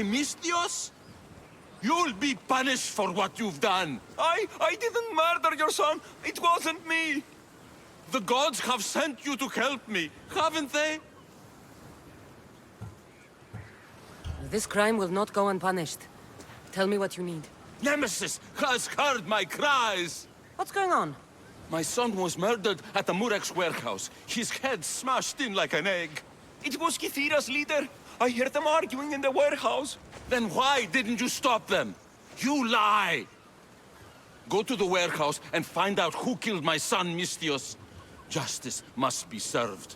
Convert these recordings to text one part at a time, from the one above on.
my Mistios? You'll be punished for what you've done. I didn't murder your son. It wasn't me. The gods have sent you to help me, haven't they? This crime will not go unpunished. Tell me what you need. Nemesis has heard my cries. What's going on? My son was murdered at the Murex warehouse. His head smashed in like an egg. It was Kythira's leader. I heard them arguing in the warehouse. Then why didn't you stop them? You lie! Go to the warehouse and find out who killed my son, Mistios. Justice must be served.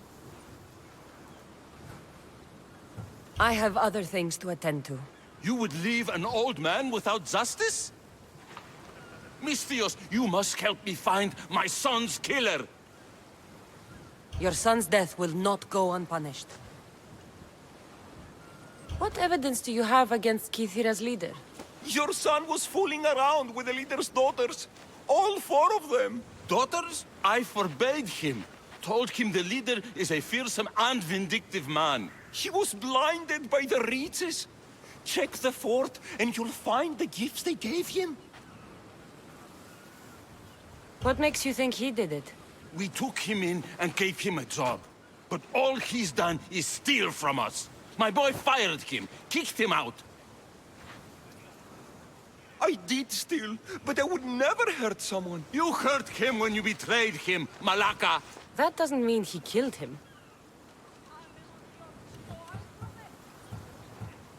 I have other things to attend to. You would leave an old man without justice? Mistios, you must help me find my son's killer! Your son's death will not go unpunished. What evidence do you have against Kythira's leader? Your son was fooling around with the leader's daughters. All 4 of them. Daughters? I forbade him. Told him the leader is a fearsome and vindictive man. He was blinded by the reaches. Check the fort and you'll find the gifts they gave him. What makes you think he did it? We took him in and gave him a job. But all he's done is steal from us. My boy fired him, kicked him out. I did steal, but I would never hurt someone. You hurt him when you betrayed him, Malaka. That doesn't mean he killed him.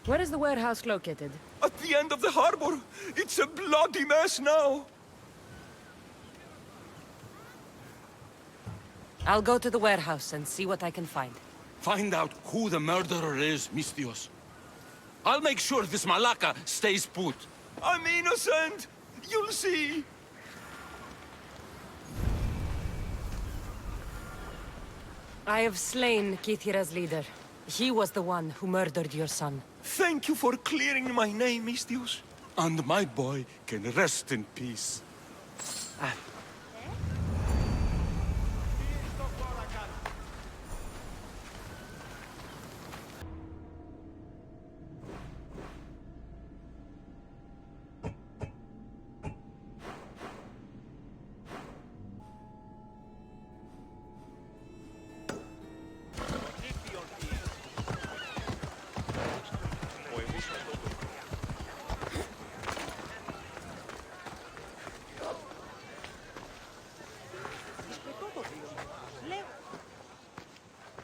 Where is the warehouse located? At the end of the harbor. It's a bloody mess now. I'll go to the warehouse and see what I can find. Find out who the murderer is, Mistios. I'll make sure this Malaka stays put. I'm innocent. You'll see. I have slain Kythira's leader. He was the one who murdered your son. Thank you for clearing my name, Mistios. And my boy can rest in peace.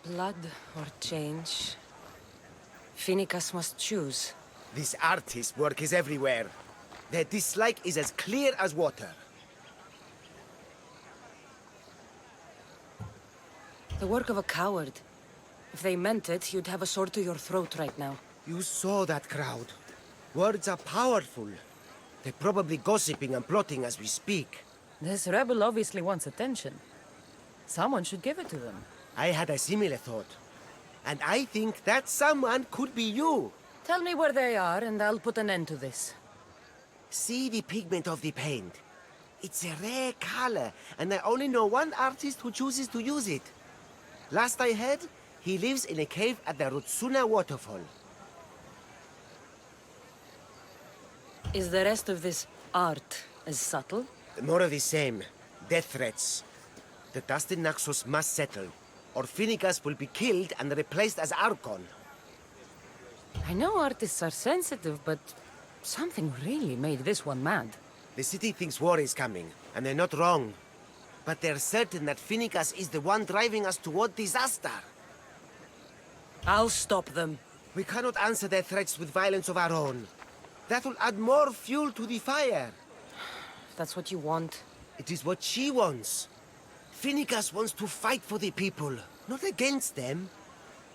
Blood or change? Phoenicus must choose. This artist's work is everywhere. Their dislike is as clear as water. The work of a coward. If they meant it, you'd have a sword to your throat right now. You saw that crowd. Words are powerful. They're probably gossiping and plotting as we speak. This rebel obviously wants attention. Someone should give it to them. I had a similar thought. And I think that someone could be you. Tell me where they are, and I'll put an end to this. See the pigment of the paint. It's a rare color, and I only know one artist who chooses to use it. Last I heard, he lives in a cave at the Rutsuna waterfall. Is the rest of this art as subtle? More of the same. Death threats. The dust in Naxos must settle, or Phoenicus will be killed and replaced as Archon. I know artists are sensitive, but something really made this one mad. The city thinks war is coming, and they're not wrong. But they're certain that Phoenicus is the one driving us toward disaster. I'll stop them. We cannot answer their threats with violence of our own. That will add more fuel to the fire. If that's what you want. It is what she wants. Phoenicus wants to fight for the people, not against them.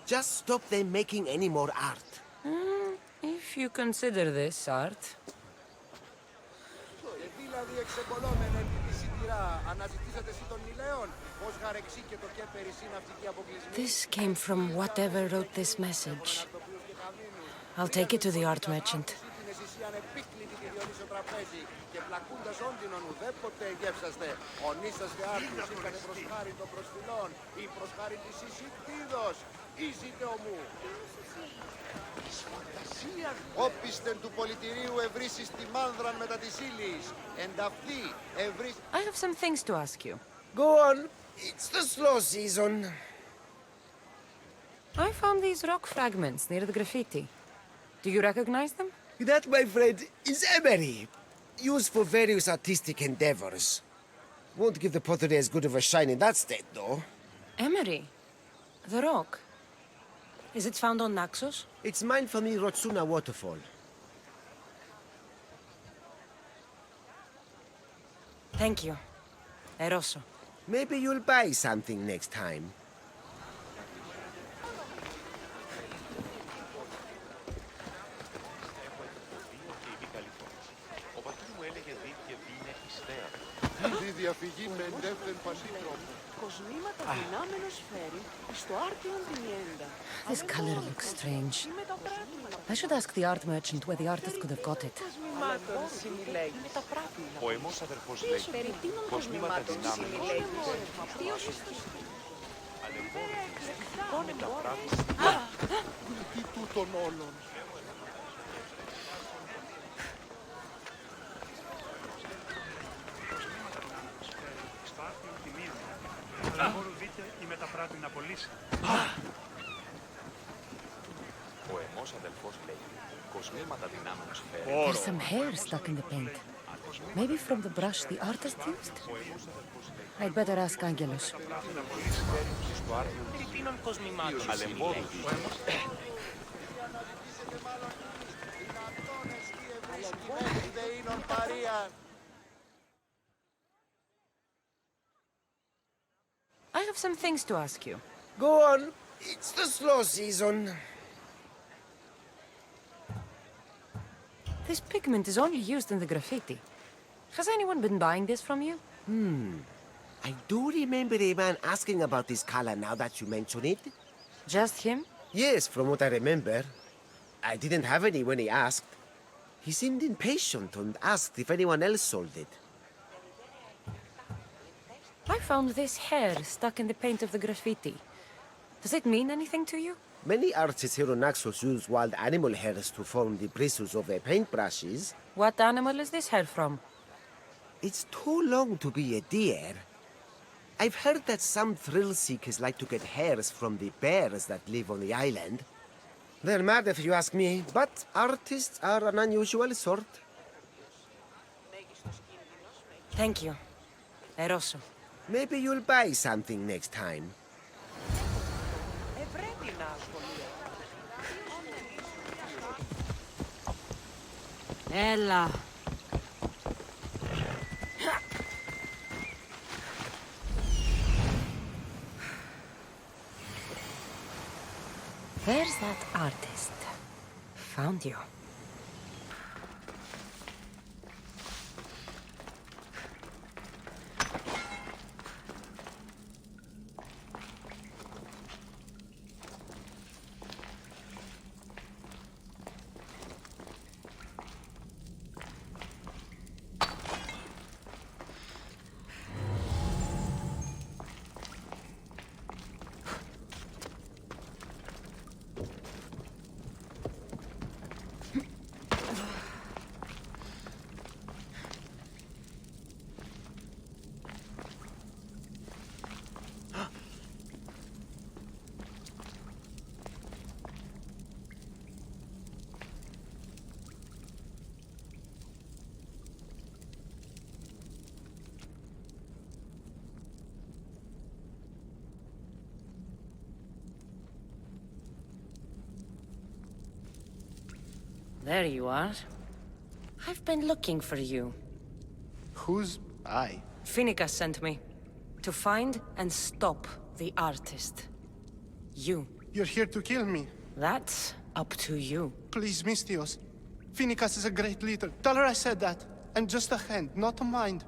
Just stop them making any more art. If you consider this art. This came from whatever wrote this message. I'll take it to the art merchant. Όπισθεν του πολιτηρίου ευρύσεις τη μάνδραν μετά της ύλης. Εν αυτή ευρύς... I have some things to ask you. Go on. It's the slow season. I found these rock fragments near the graffiti. Do you recognize them? That, my friend, is emery. Used for various artistic endeavors. Won't give the pottery as good of a shine in that state, though. Emery? The rock? Is it found on Naxos? It's mined from the Rotsuna waterfall. Thank you. Eroso. Maybe you'll buy something next time. Τη διαφυγή με εντεύθεν παντήτροπο. Κοσμήματα δυνάμενο σφαίρι στο άρτιον τιμιέντα. This color looks strange. I should ask the art merchant where the artist could have got it. Κοσμημάτων συμμιλέγει. Ο εμός αδερφός λέγει, Περί τίνων κοσμήματα κοσμημάτων δυνάμενος συμμιλέγει. με τα πράγματα. Τι τούτων όλων. Ο εμός αδερφός λέγει, κοσμήματα δυνάμενος φέρει. There's some hair stuck in the paint. Maybe from the brush the artist used? I'd better ask Angelos. Στο άρθιο Περί τίνων κοσμημάτων αλεμπόδου Δεΐνον παρίαν. I have some things to ask you. Go on. It's the slow season. This pigment is only used in the graffiti. Has anyone been buying this from you? I do remember a man asking about this color now that you mention it. Just him? Yes, from what I remember. I didn't have any when he asked. He seemed impatient and asked if anyone else sold it. I found this hair stuck in the paint of the graffiti. Does it mean anything to you? Many artists here on Naxos use wild animal hairs to form the bristles of their paintbrushes. What animal is this hair from? It's too long to be a deer. I've heard that some thrill seekers like to get hairs from the bears that live on the island. They're mad if you ask me, but artists are an unusual sort. Thank you. Eroso. Maybe you'll buy something next time. Πρέπει να ασχολείται. Ella. There's that artist. Found you. There you are. I've been looking for you. Who's I? Finicus sent me. To find and stop the artist. You. You're here to kill me. That's up to you. Please, Mystios. Finicus is a great leader. Tell her I said that. I'm just a hand, not a mind.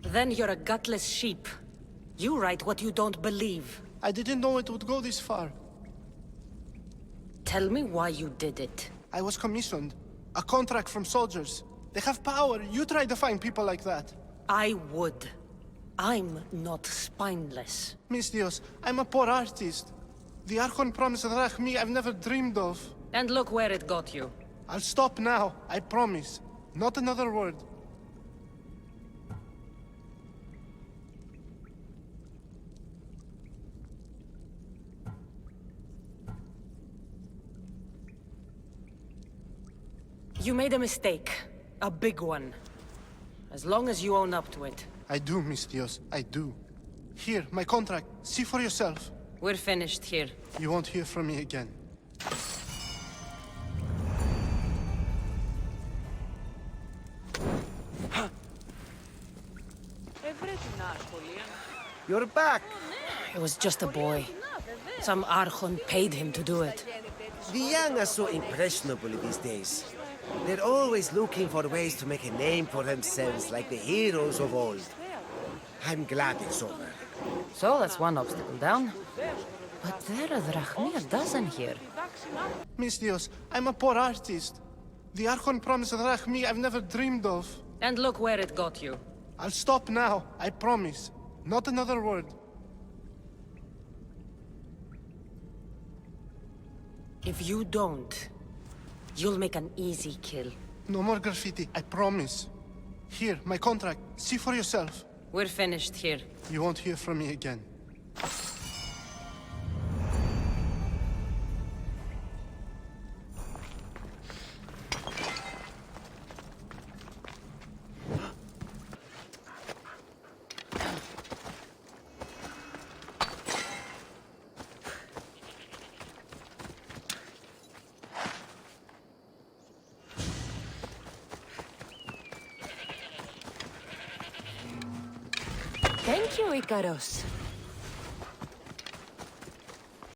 Then you're a gutless sheep. You write what you don't believe. I didn't know it would go this far. Tell me why you did it. I was commissioned. A contract from soldiers. They have power. You try to find people like that. I would. I'm not spineless. Mistios, I'm a poor artist. The Archon promised Rachmi I've never dreamed of. And look where it got you. I'll stop now, I promise. Not another word. You made a mistake. A big one. As long as you own up to it. I do, Mistios, I do. Here, my contract. See for yourself. We're finished here. You won't hear from me again. You're back. It was just a boy. Some Archon paid him to do it. The young are so impressionable these days. They're always looking for ways to make a name for themselves like the heroes of old. I'm glad it's over. So that's one obstacle down. But there are Drachmi a dozen here. Mistios, I'm a poor artist. The Archon promised Rachmi I've never dreamed of. And look where it got you. I'll stop now, I promise. Not another word. If you don't, you'll make an easy kill. No more graffiti, I promise. Here, my contract. See for yourself. We're finished here. You won't hear from me again. Thank you, Icaros.